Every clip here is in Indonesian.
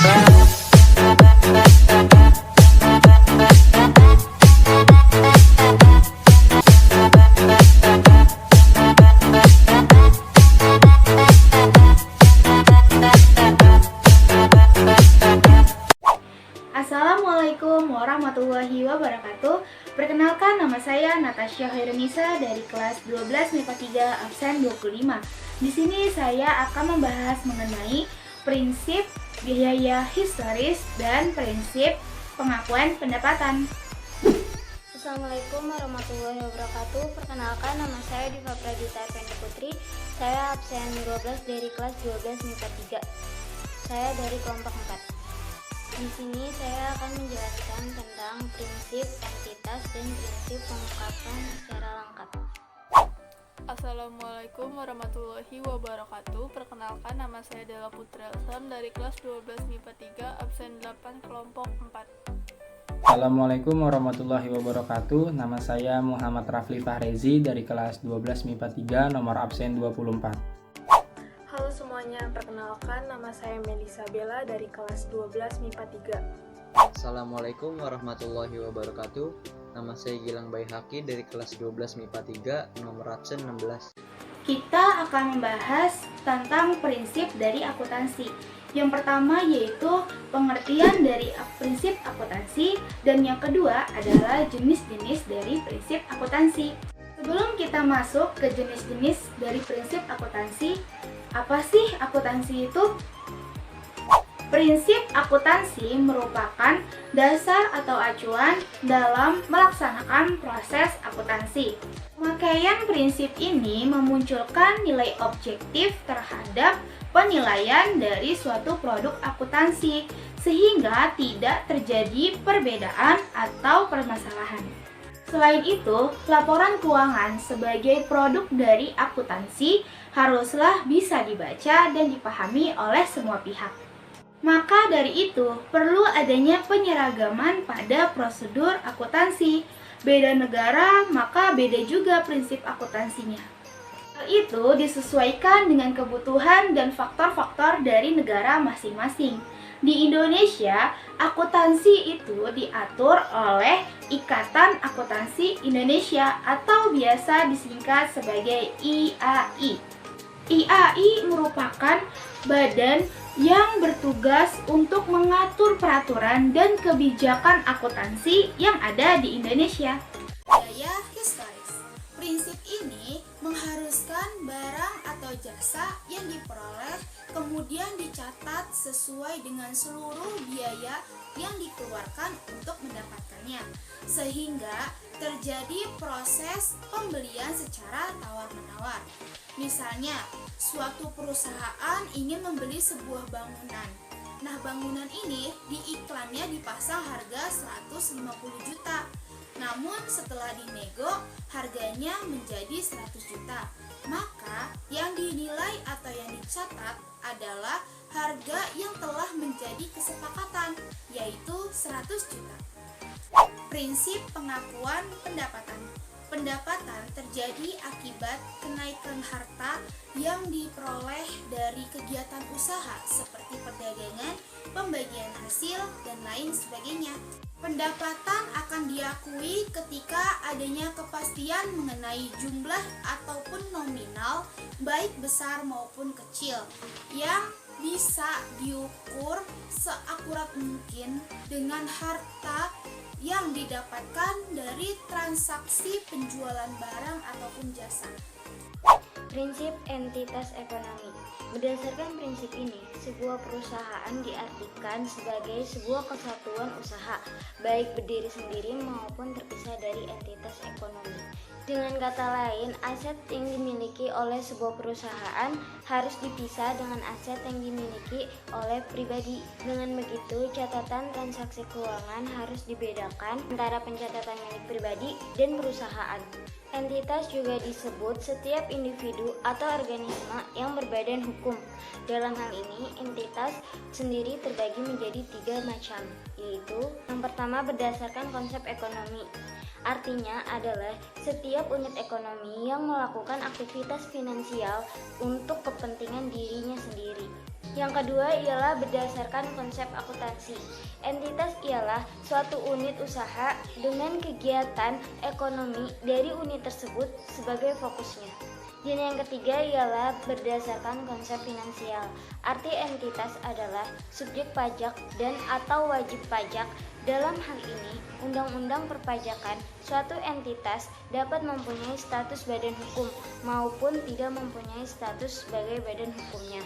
Assalamualaikum warahmatullahi wabarakatuh. Perkenalkan, nama saya Natasha Hoirunisa dari kelas 12 MIPA 3 absen 25. Di sini saya akan membahas mengenai prinsip biaya historis dan prinsip pengakuan pendapatan. Assalamualaikum warahmatullahi wabarakatuh. Perkenalkan, nama saya Diva Pradita Effendi Putri. Saya absen 12 dari kelas 12 MIPA 3. Saya dari kelompok 4. Di sini saya akan menjelaskan tentang prinsip entitas dan prinsip pengungkapan secara lengkap. Assalamualaikum warahmatullahi wabarakatuh. Perkenalkan, nama saya Della Putri Elson dari kelas 12 MIPA 3 absen 8 kelompok 4. Assalamualaikum warahmatullahi wabarakatuh. Nama saya Muhammad Rafli Fahrezi dari kelas 12 MIPA 3 nomor absen 24. Halo semuanya, perkenalkan nama saya Melisa Bella dari kelas 12 MIPA 3. Assalamualaikum warahmatullahi wabarakatuh. Nama saya Gilang Baihaki dari kelas 12 MIPA 3 nomor absen 16. Kita akan membahas tentang prinsip dari akuntansi. Yang pertama yaitu pengertian dari prinsip akuntansi, dan yang kedua adalah jenis-jenis dari prinsip akuntansi. Sebelum kita masuk ke jenis-jenis dari prinsip akuntansi, apa sih akuntansi itu? Prinsip akuntansi merupakan dasar atau acuan dalam melaksanakan proses akuntansi. Pemakaian prinsip ini memunculkan nilai objektif terhadap penilaian dari suatu produk akuntansi, sehingga tidak terjadi perbedaan atau permasalahan. Selain itu, laporan keuangan sebagai produk dari akuntansi haruslah bisa dibaca dan dipahami oleh semua pihak. Maka dari itu, perlu adanya penyeragaman pada prosedur akuntansi. Beda negara, maka beda juga prinsip akuntansinya. Hal itu disesuaikan dengan kebutuhan dan faktor-faktor dari negara masing-masing. Di Indonesia, akuntansi itu diatur oleh Ikatan Akuntansi Indonesia atau biasa disingkat sebagai IAI. IAI merupakan badan yang bertugas untuk mengatur peraturan dan kebijakan akuntansi yang ada di Indonesia. Biaya historis. Prinsip ini mengharuskan barang atau jasa yang diperoleh kemudian dicatat sesuai dengan seluruh biaya yang dikeluarkan untuk mendapatkannya, sehingga terjadi proses pembelian secara tawar-menawar. Misalnya, suatu perusahaan ingin membeli sebuah bangunan. Nah, bangunan ini di iklannya dipasang harga 150 juta. Namun setelah dinego, harganya menjadi 100 juta. Maka yang dinilai atau yang dicatat adalah harga yang telah menjadi kesepakatan, yaitu 100 juta. Prinsip pengakuan pendapatan. Pendapatan terjadi akibat kenaikan harta yang diperoleh dari kegiatan usaha seperti perdagangan, pembagian hasil, dan lain sebagainya. Pendapatan akan diakui ketika adanya kepastian mengenai jumlah ataupun nominal, baik besar maupun kecil, yang bisa diukur seakurat mungkin dengan harta yang didapatkan dari transaksi penjualan barang ataupun jasa. Prinsip entitas ekonomi. Berdasarkan prinsip ini, sebuah perusahaan diartikan sebagai sebuah kesatuan usaha, baik berdiri sendiri maupun terpisah dari entitas ekonomi. Dengan kata lain, aset yang dimiliki oleh sebuah perusahaan harus dipisah dengan aset yang dimiliki oleh pribadi. Dengan begitu, catatan transaksi keuangan harus dibedakan antara pencatatan milik pribadi dan perusahaan. Entitas juga disebut setiap individu atau organisme yang berbadan hukum. Dalam hal ini, entitas sendiri terbagi menjadi 3 macam, yaitu yang pertama berdasarkan konsep ekonomi. Artinya adalah setiap unit ekonomi yang melakukan aktivitas finansial untuk kepentingan dirinya sendiri. Yang kedua ialah berdasarkan konsep akuntansi. Entitas ialah suatu unit usaha dengan kegiatan ekonomi dari unit tersebut sebagai fokusnya. Dan yang ketiga ialah berdasarkan konsep finansial. Arti entitas adalah subjek pajak dan atau wajib pajak. Dalam hal ini, Undang-Undang Perpajakan, suatu entitas dapat mempunyai status badan hukum maupun tidak mempunyai status sebagai badan hukumnya.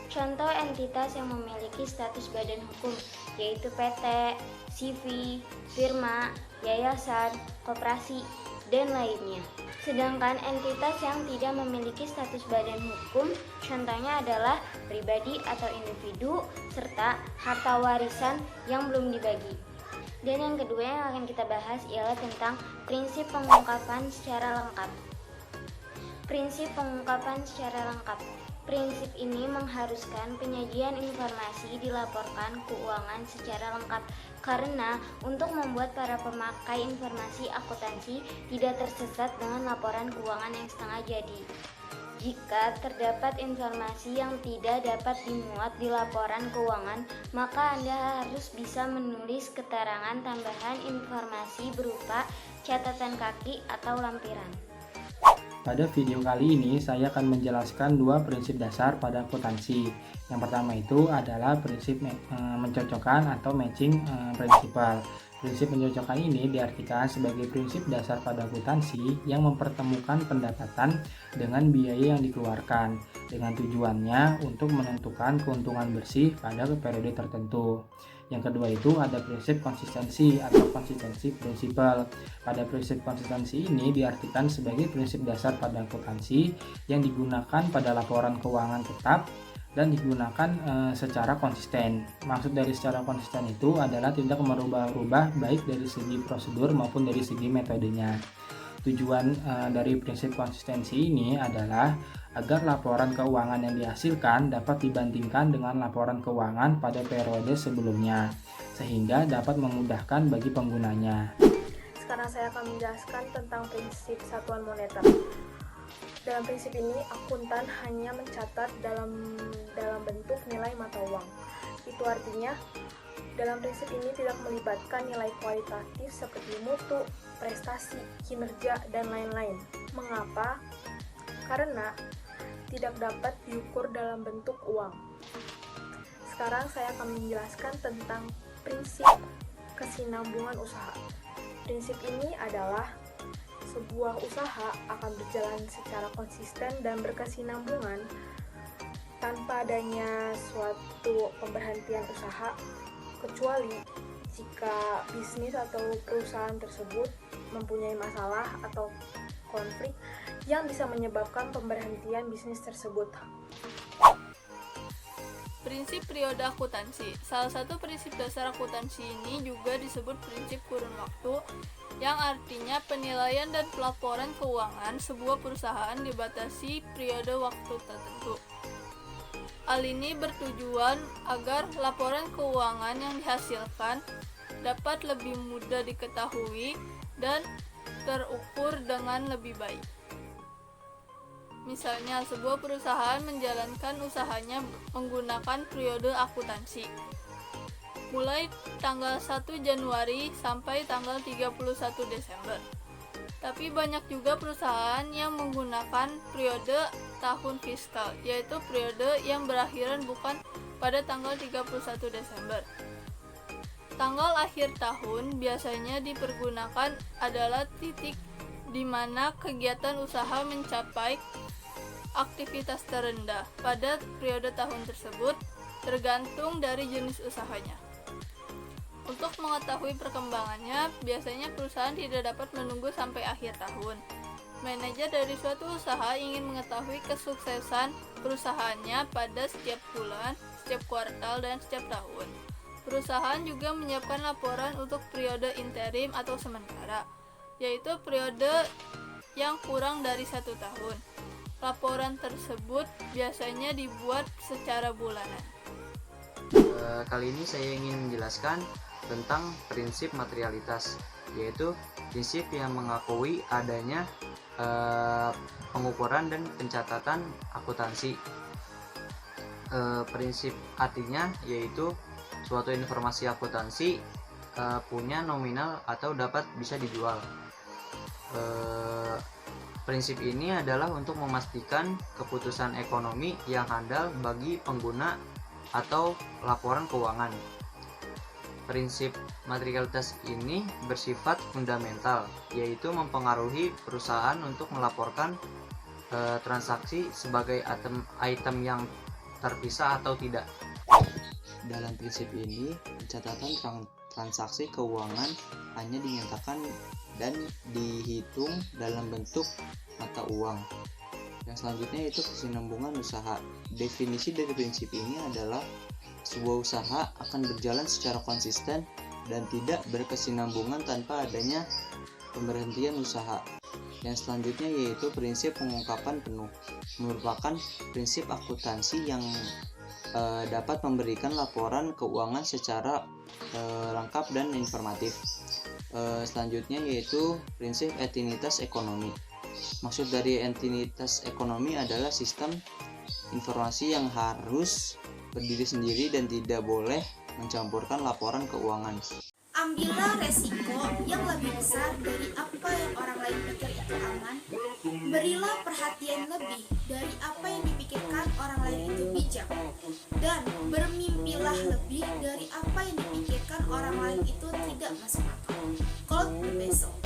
Contoh entitas yang memiliki status badan hukum yaitu PT, CV, firma, yayasan, koperasi, dan lainnya. Sedangkan entitas yang tidak memiliki status badan hukum contohnya adalah pribadi atau individu serta harta warisan yang belum dibagi. Dan yang kedua yang akan kita bahas ialah tentang prinsip pengungkapan secara lengkap. Prinsip pengungkapan secara lengkap. Prinsip ini mengharuskan penyajian informasi dilaporkan keuangan secara lengkap karena untuk membuat para pemakai informasi akuntansi tidak tersesat dengan laporan keuangan yang setengah jadi. Jika terdapat informasi yang tidak dapat dimuat di laporan keuangan, maka Anda harus bisa menulis keterangan tambahan informasi berupa catatan kaki atau lampiran. Pada video kali ini saya akan menjelaskan dua prinsip dasar pada akuntansi. Yang pertama itu adalah prinsip mencocokkan atau matching principle. Prinsip mencocokkan ini diartikan sebagai prinsip dasar pada akuntansi yang mempertemukan pendapatan dengan biaya yang dikeluarkan dengan tujuannya untuk menentukan keuntungan bersih pada periode tertentu. Yang kedua itu ada prinsip konsistensi atau konsistensi prinsipal. Pada prinsip konsistensi ini diartikan sebagai prinsip dasar pada akuntansi yang digunakan pada laporan keuangan tetap dan digunakan secara konsisten. Maksud dari secara konsisten itu adalah tidak merubah-rubah baik dari segi prosedur maupun dari segi metodenya. Tujuan dari prinsip konsistensi ini adalah agar laporan keuangan yang dihasilkan dapat dibandingkan dengan laporan keuangan pada periode sebelumnya, sehingga dapat memudahkan bagi penggunanya. Sekarang saya akan menjelaskan tentang prinsip satuan moneter. Dalam prinsip ini, akuntan hanya mencatat dalam bentuk nilai mata uang. Itu artinya, dalam prinsip ini tidak melibatkan nilai kualitatif seperti mutu, prestasi, kinerja, dan lain-lain. Mengapa? Karena tidak dapat diukur dalam bentuk uang. Sekarang saya akan menjelaskan tentang prinsip kesinambungan usaha. Prinsip ini adalah sebuah usaha akan berjalan secara konsisten dan berkesinambungan tanpa adanya suatu pemberhentian usaha, kecuali jika bisnis atau perusahaan tersebut mempunyai masalah atau konflik yang bisa menyebabkan pemberhentian bisnis tersebut. Prinsip periode akuntansi. Salah satu prinsip dasar akuntansi ini juga disebut prinsip kurun waktu, yang artinya penilaian dan pelaporan keuangan sebuah perusahaan dibatasi periode waktu tertentu. Hal ini bertujuan agar laporan keuangan yang dihasilkan dapat lebih mudah diketahui dan terukur dengan lebih baik. Misalnya, sebuah perusahaan menjalankan usahanya menggunakan periode akuntansi mulai tanggal 1 Januari sampai tanggal 31 Desember. Tapi banyak juga perusahaan yang menggunakan periode tahun fiskal, yaitu periode yang berakhiran bukan pada tanggal 31 Desember. Tanggal akhir tahun biasanya dipergunakan adalah titik di mana kegiatan usaha mencapai aktivitas terendah pada periode tahun tersebut, tergantung dari jenis usahanya. Untuk mengetahui perkembangannya, biasanya perusahaan tidak dapat menunggu sampai akhir tahun. Manajer dari suatu usaha ingin mengetahui kesuksesan perusahaannya pada setiap bulan, setiap kuartal, dan setiap tahun. Perusahaan juga menyiapkan laporan untuk periode interim atau sementara, yaitu periode yang kurang dari 1 tahun. Laporan tersebut biasanya dibuat secara bulanan. Kali ini saya ingin menjelaskan tentang prinsip materialitas, yaitu prinsip yang mengakui adanya pengukuran dan pencatatan akuntansi. Prinsip artinya yaitu suatu informasi akuntansi punya nominal atau dapat bisa dijual. Prinsip ini adalah untuk memastikan keputusan ekonomi yang handal bagi pengguna atau laporan keuangan. Prinsip materialitas ini bersifat fundamental, yaitu mempengaruhi perusahaan untuk melaporkan transaksi sebagai item yang terpisah atau tidak. Dalam prinsip ini, pencatatan transaksi keuangan hanya dinyatakan dan dihitung dalam bentuk mata uang. Yang selanjutnya yaitu kesinambungan usaha. Definisi dari prinsip ini adalah sebuah usaha akan berjalan secara konsisten dan tidak berkesinambungan tanpa adanya pemberhentian usaha. Yang selanjutnya yaitu prinsip pengungkapan penuh, merupakan prinsip akuntansi yang dapat memberikan laporan keuangan secara lengkap dan informatif. Selanjutnya yaitu prinsip entitas ekonomi. Maksud dari entitas ekonomi adalah sistem informasi yang harus berdiri sendiri dan tidak boleh mencampurkan laporan keuangan. Ambillah resiko yang lebih besar dari apa yang orang lain pikir itu aman. Berilah perhatian lebih dari apa yang dipikirkan orang lain itu bijak. Dan bermimpilah lebih dari apa yang dipikirkan orang lain itu tidak masuk akal. Quote the Besok.